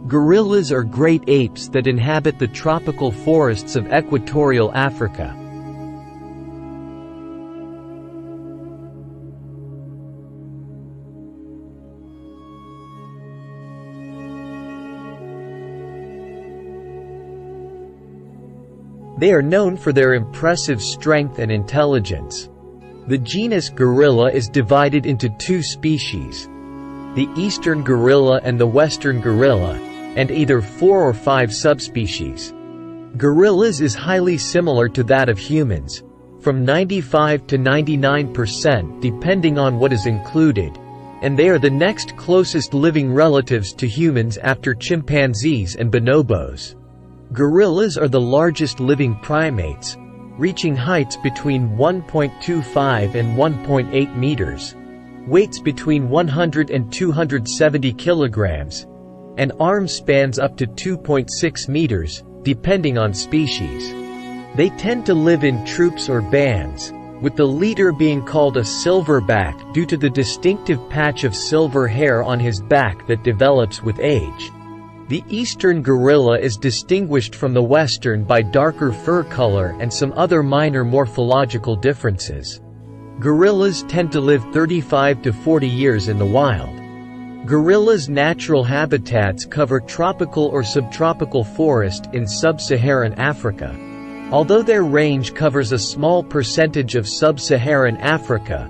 Gorillas are great apes that inhabit the tropical forests of equatorial Africa. They are known for their impressive strength and intelligence. The genus gorilla is divided into two species, the eastern gorilla and the western gorilla, and either 4 or 5 subspecies. Gorillas is highly similar to that of humans, from 95 to 99% depending on what is included, and they are the next closest living relatives to humans after chimpanzees and bonobos. Gorillas are the largest living primates, reaching heights between 1.25 and 1.8 meters, weights between 100 and 270 kilograms, and arm spans up to 2.6 meters, depending on species. They tend to live in troops or bands, with the leader being called a silverback due to the distinctive patch of silver hair on his back that develops with age. The eastern gorilla is distinguished from the western by darker fur color and some other minor morphological differences. Gorillas tend to live 35 to 40 years in the wild. Gorillas' natural habitats cover tropical or subtropical forest in sub-Saharan Africa. Although their range covers a small percentage of sub-Saharan Africa,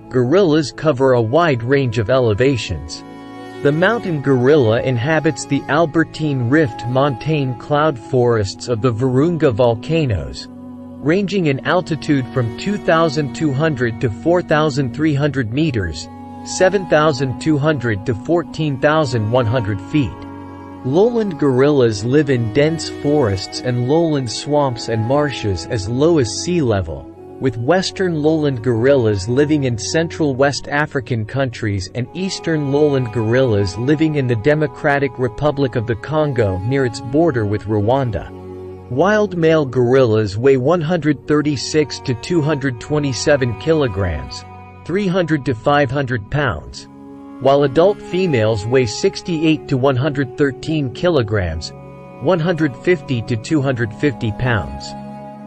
gorillas cover a wide range of elevations. The mountain gorilla inhabits the Albertine Rift montane cloud forests of the Virunga volcanoes, ranging in altitude from 2,200 to 4,300 meters, 7,200 to 14,100 feet. Lowland gorillas live in dense forests and lowland swamps and marshes as low as sea level, with western lowland gorillas living in central West African countries and eastern lowland gorillas living in the Democratic Republic of the Congo near its border with Rwanda. Wild male gorillas weigh 136 to 227 kilograms, 300 to 500 pounds, while adult females weigh 68 to 113 kilograms, 150 to 250 pounds.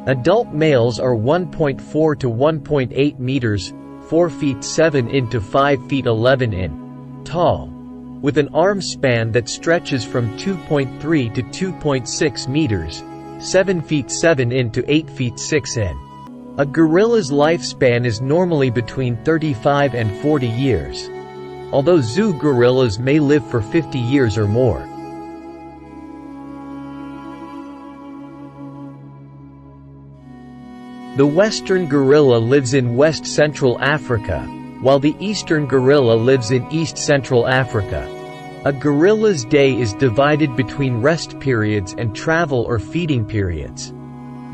Adult males are 1.4 to 1.8 meters, 4 feet 7 in to 5 feet 11 in, tall, with an arm span that stretches from 2.3 to 2.6 meters, 7 feet 7 in to 8 feet 6 in. A gorilla's lifespan is normally between 35 and 40 years, although zoo gorillas may live for 50 years or more. The western gorilla lives in west-central Africa, while the eastern gorilla lives in east-central Africa. A gorilla's day is divided between rest periods and travel or feeding periods.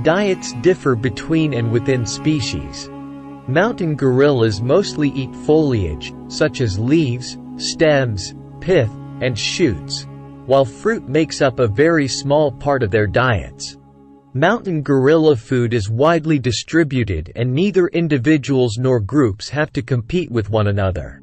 Diets differ between and within species. Mountain gorillas mostly eat foliage, such as leaves, stems, pith, and shoots, while fruit makes up a very small part of their diets. Mountain gorilla food is widely distributed and neither individuals nor groups have to compete with one another.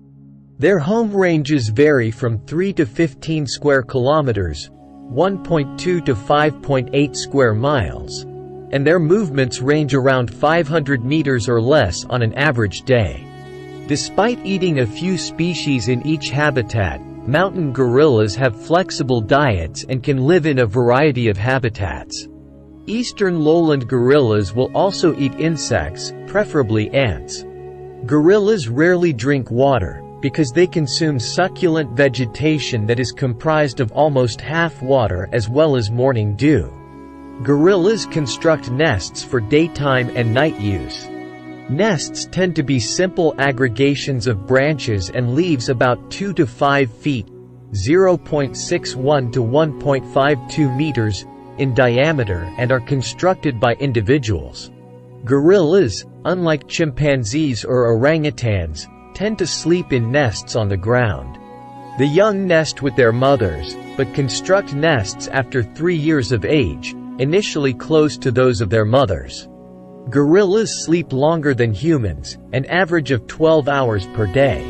Their home ranges vary from 3 to 15 square kilometers, 1.2 to 5.8 square miles, and their movements range around 500 meters or less on an average day. Despite eating a few species in each habitat, mountain gorillas have flexible diets and can live in a variety of habitats. Eastern lowland gorillas will also eat insects, preferably ants. Gorillas rarely drink water, because they consume succulent vegetation that is comprised of almost half water as well as morning dew. Gorillas construct nests for daytime and night use. Nests tend to be simple aggregations of branches and leaves about 2 to 5 feet, 0.61 to 1.52 meters, in diameter and are constructed by individuals. Gorillas, unlike chimpanzees or orangutans, tend to sleep in nests on the ground. The young nest with their mothers, but construct nests after 3 years of age, initially close to those of their mothers. Gorillas sleep longer than humans, an average of 12 hours per day.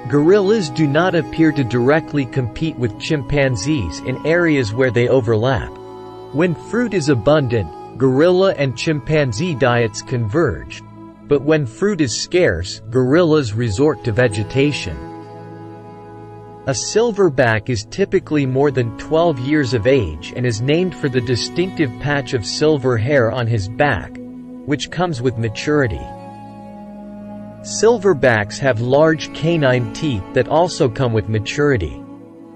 Gorillas do not appear to directly compete with chimpanzees in areas where they overlap. When fruit is abundant, gorilla and chimpanzee diets converge. But when fruit is scarce, gorillas resort to vegetation. A silverback is typically more than 12 years of age and is named for the distinctive patch of silver hair on his back, which comes with maturity. Silverbacks have large canine teeth that also come with maturity.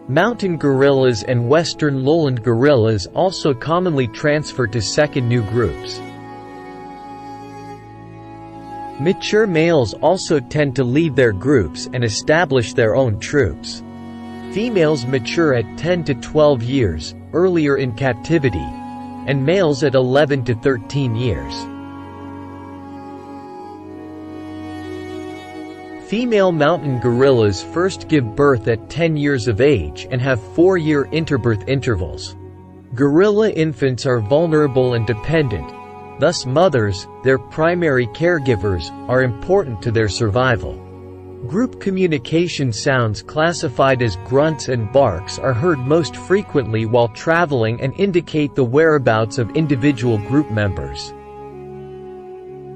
Mountain gorillas and western lowland gorillas also commonly transfer to second new groups. Mature males also tend to leave their groups and establish their own troops. Females mature at 10 to 12 years, earlier in captivity, and males at 11 to 13 years. Female mountain gorillas first give birth at 10 years of age and have 4-year interbirth intervals. Gorilla infants are vulnerable and dependent, thus mothers, their primary caregivers, are important to their survival. Group communication sounds classified as grunts and barks are heard most frequently while traveling and indicate the whereabouts of individual group members.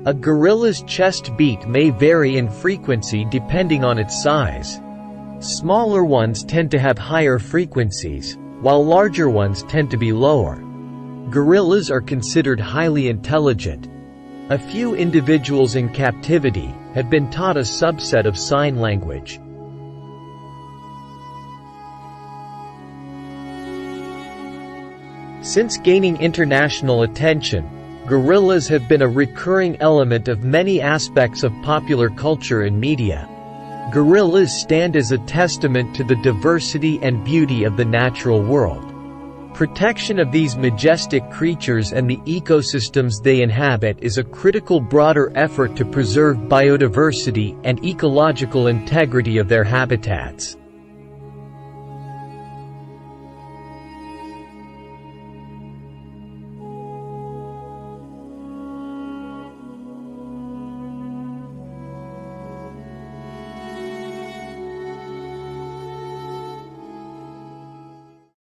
A gorilla's chest beat may vary in frequency depending on its size. Smaller ones tend to have higher frequencies, while larger ones tend to be lower. Gorillas are considered highly intelligent. A few individuals in captivity had been taught a subset of sign language. Since gaining international attention, gorillas have been a recurring element of many aspects of popular culture and media. Gorillas stand as a testament to the diversity and beauty of the natural world. Protection of these majestic creatures and the ecosystems they inhabit is a critical broader effort to preserve biodiversity and ecological integrity of their habitats.